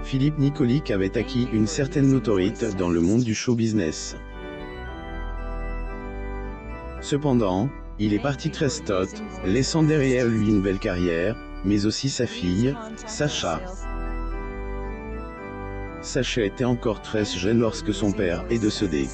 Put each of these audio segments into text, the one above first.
Philippe Nicolic avait acquis une certaine notoriété dans le monde du show business. Cependant, il est parti très tôt, laissant derrière lui une belle carrière, mais aussi sa fille, Sacha. Sacha était encore très jeune lorsque son père est décédé.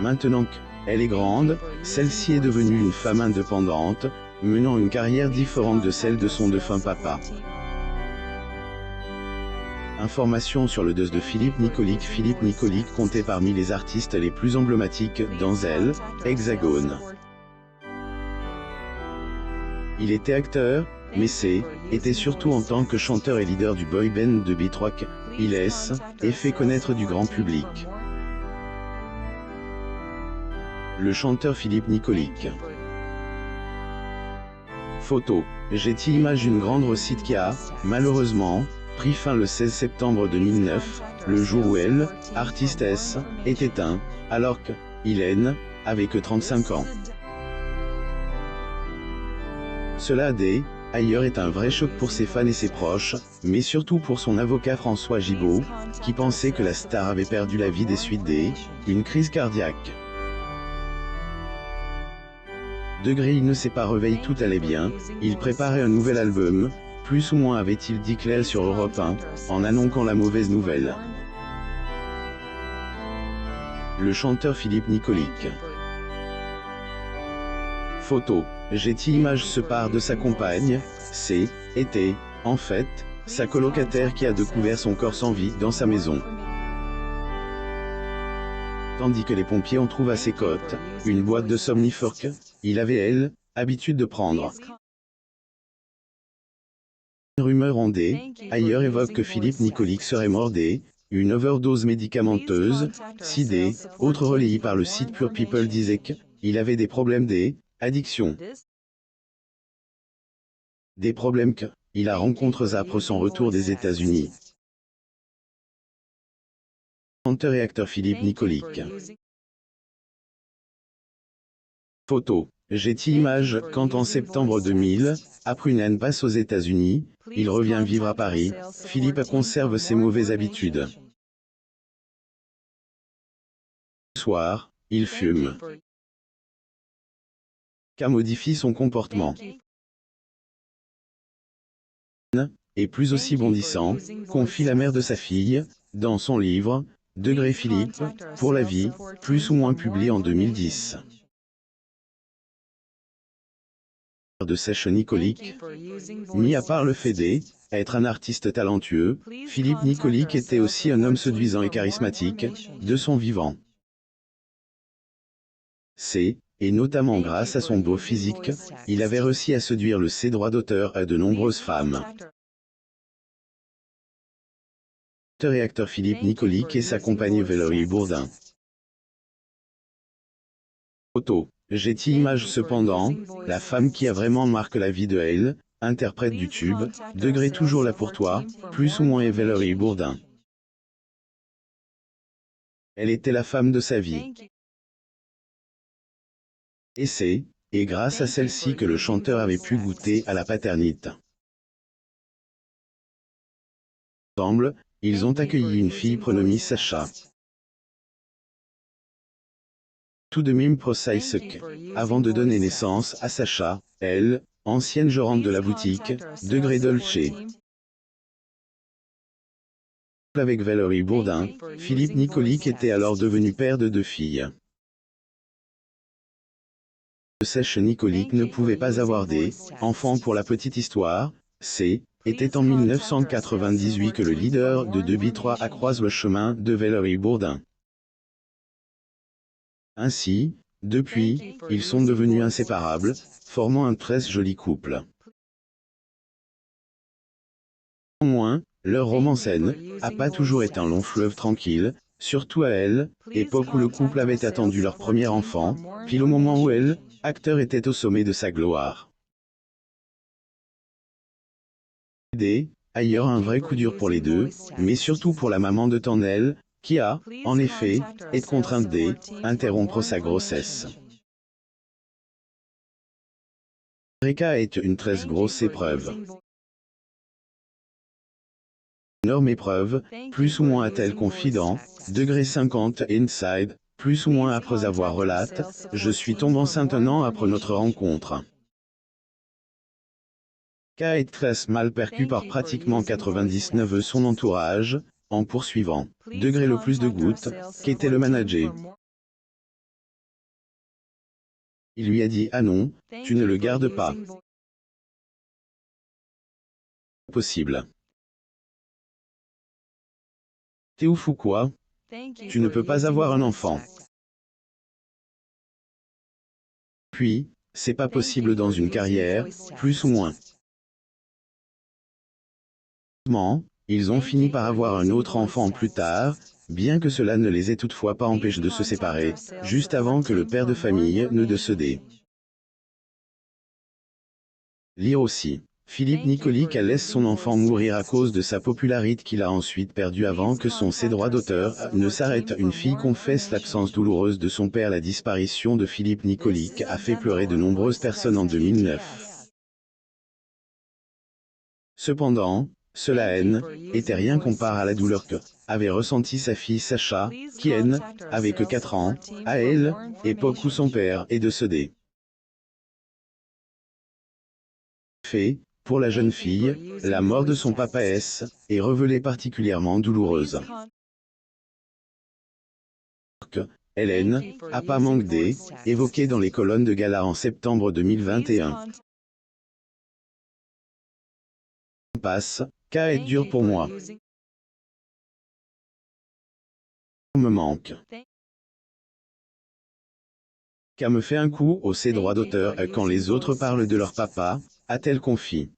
Maintenant qu'elle est grande, celle-ci est devenue une femme indépendante, menant une carrière différente de celle de son défunt papa. Informations sur le décès de Philippe Nicolic. Philippe Nicolic comptait parmi les artistes les plus emblématiques dans l'Hexagone. Il était acteur, mais était surtout en tant que chanteur et leader du boy band de beat rock, il est fait connaître du grand public. Le chanteur Philippe Nicolic. Photo. Getty Images. Une grande réussite qui a, malheureusement, pris fin le 16 septembre 2009, le jour où artiste est éteint, alors qu'il avait que 35 ans. Cela ailleurs est un vrai choc pour ses fans et ses proches, mais surtout pour son avocat François Gibault, qui pensait que la star avait perdu la vie des suites d'une crise cardiaque. Il ne s'est pas réveillé, tout allait bien, il préparait un nouvel album, plus ou moins avait-il dit clair sur Europe 1, en annonçant la mauvaise nouvelle. Le chanteur Philippe Nicolic. Photo. Getty Images se part de sa compagne, était, en fait, sa colocataire qui a découvert son corps sans vie dans sa maison. Tandis que les pompiers ont trouvé à ses côtes une boîte de somnifères qu'il avait, habitude de prendre. Une rumeur ailleurs évoque que Philippe Nicolic serait mort d'une overdose médicamenteuse, autres relayées par le site Pure People disaient qu'il avait des problèmes d'addiction. Des problèmes qu'il a rencontrés après son retour des États-Unis. Chanteur et acteur Philippe Nicolic. Photo. Getty Images. Quand en septembre 2000, après une impasse aux États-Unis, il revient vivre à Paris, Philippe conserve ses mauvaises habitudes. Le soir, il fume. Modifie son comportement. Et plus aussi bondissant, confie la mère de sa fille, dans son livre, Philippe, pour la vie, plus ou moins publié en 2010. De Sacha Nicolic. Mis à part le fait d'être un artiste talentueux, Philippe Nicolic était aussi un homme séduisant et charismatique, de son vivant. Et notamment grâce à son beau physique, il avait réussi à séduire le droit d'auteur à de nombreuses femmes. Et acteur Philippe Nicolic et sa compagne Valérie Bourdin. Photo. Getty Images. Cependant, la femme qui a vraiment marqué la vie de interprète du tube, toujours là pour toi, plus ou moins est Valérie Bourdin. Elle était la femme de sa vie. Et grâce à celle-ci que le chanteur avait pu goûter à la paternité. Ensemble, ils ont accueilli une fille prénommée Sacha. Tout de même avant de donner naissance à Sacha, ancienne gérante de la boutique, Dolce. Avec Valérie Bourdin, Philippe Nicolic était alors devenu père de 2 filles. Sacha Nicolic ne pouvait pas avoir enfants. Pour la petite histoire, était en 1998 que le leader de 2B3 a croisé le chemin de Valérie Bourdin. Ainsi, depuis, ils sont devenus inséparables, formant un très joli couple. Néanmoins, leur romance n'a pas toujours été un long fleuve tranquille, surtout à époque où le couple avait attendu leur premier enfant, pile au moment où acteur était au sommet de sa gloire. Ailleurs un vrai coup dur pour les deux, mais surtout pour la maman de Tanel, qui a, en effet, été contrainte d'interrompre sa grossesse. Reka est une très grosse épreuve. Énorme épreuve, plus ou moins a-t-elle confident, degré 50 inside, plus ou moins après avoir relate, je suis tombé enceinte un an après notre rencontre. K est très mal perçu par pratiquement 99 de son entourage, en poursuivant, degré le plus de gouttes, qu'était le manager. Il lui a dit « Ah non, tu ne le gardes pas. Possible. T'es ouf ou quoi? Tu ne peux pas avoir un enfant. » Puis, c'est pas possible dans une carrière, plus ou moins. Ils ont fini par avoir un autre enfant plus tard, bien que cela ne les ait toutefois pas empêchés de se séparer, juste avant que le père de famille ne décède. Lire aussi. Philippe Nicolic laisse son enfant mourir à cause de sa popularité qu'il a ensuite perdue avant que ses droits d'auteur ne s'arrêtent. Une fille confesse l'absence douloureuse de son père. La disparition de Philippe Nicolic a fait pleurer de nombreuses personnes en 2009. Cependant, cela était rien comparé à la douleur que avait ressentie sa fille Sacha, qui avait que 4 ans, à elle, époque où son père est décédé. Pour la jeune fille, la mort de son papa est révélée particulièrement douloureuse. Hélène a pas manqué évoquée dans les colonnes de Gala en septembre 2021. Passe, K est dur pour moi. On me manque. K me fait un coup au ses droits d'auteur quand les autres parlent de leur papa, a-t-elle confié.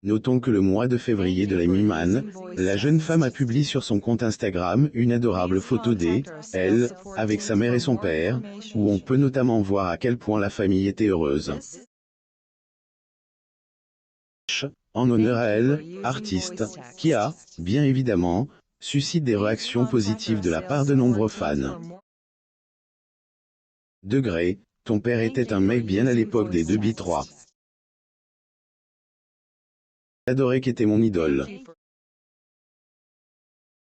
Notons que le mois de février de la mi-man, la jeune femme a publié sur son compte Instagram une adorable photo d'elle, avec sa mère et son père, où on peut notamment voir à quel point la famille était heureuse. En honneur à elle, artiste, qui a, bien évidemment, suscite des réactions positives de la part de nombreux fans. Degré, ton père était un mec bien à l'époque des 2B3. J'adorais qu'était mon idole.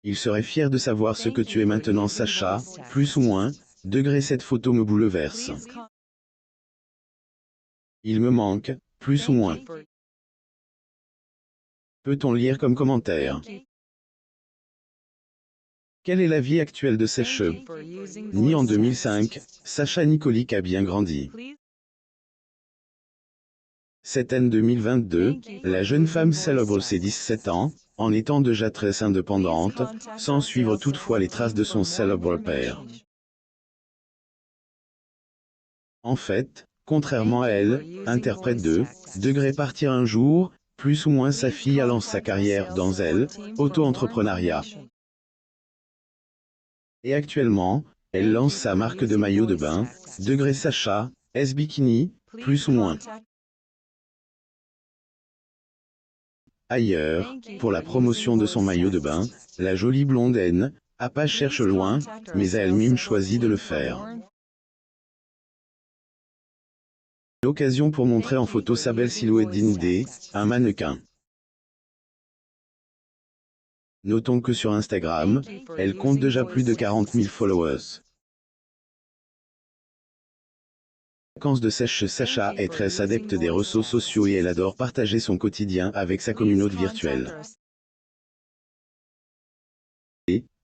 Il serait fier de savoir ce que tu es maintenant Sacha, plus ou moins, degré cette photo me bouleverse. Il me manque, plus ou moins. Peut-on lire comme commentaire? Quelle est la vie actuelle de ces cheveux? Ni en 2005, Sacha Nicolic a bien grandi. Cette année 2022, la jeune femme célèbre ses 17 ans, en étant déjà très indépendante, sans suivre toutefois les traces de son célèbre père. En fait, contrairement à elle, interprète de degré partir un jour, plus ou moins sa fille a lancé sa carrière dans auto-entrepreneuriat. Et actuellement, elle lance sa marque de maillot de bain, degré Sacha, S-Bikini, plus ou moins. Ailleurs, pour la promotion de son maillot de bain, la jolie blondaine, a pas cherché loin, mais a elle-même choisi de le faire. L'occasion pour montrer en photo sa belle silhouette d'inudée, un mannequin. Notons que sur Instagram, elle compte déjà plus de 40 000 followers. Vacances de sèche. Sacha est très adepte des réseaux sociaux et elle adore partager son quotidien avec sa communauté virtuelle.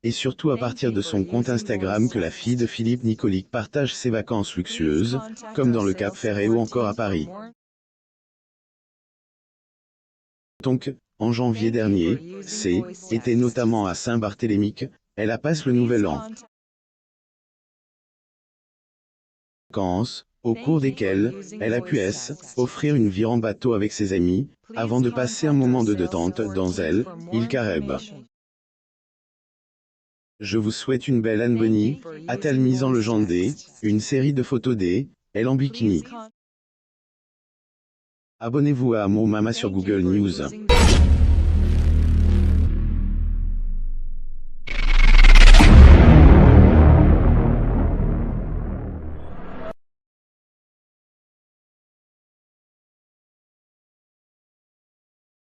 Et surtout à partir de son compte Instagram que la fille de Philippe Nicolic partage ses vacances luxueuses, comme dans le Cap Ferret ou encore à Paris. Donc, en janvier dernier, était notamment à Saint-Barthélemy, elle a passé le nouvel an. Vacances, au cours desquelles, elle a pu offrir une vie en bateau avec ses amis, avant de passer un moment de détente dans île Caraïbes. Je vous souhaite une belle Anne Bonny, a-t-elle mis en légende une série de photos elle en bikini. Abonnez-vous à Mo Mama sur Google News.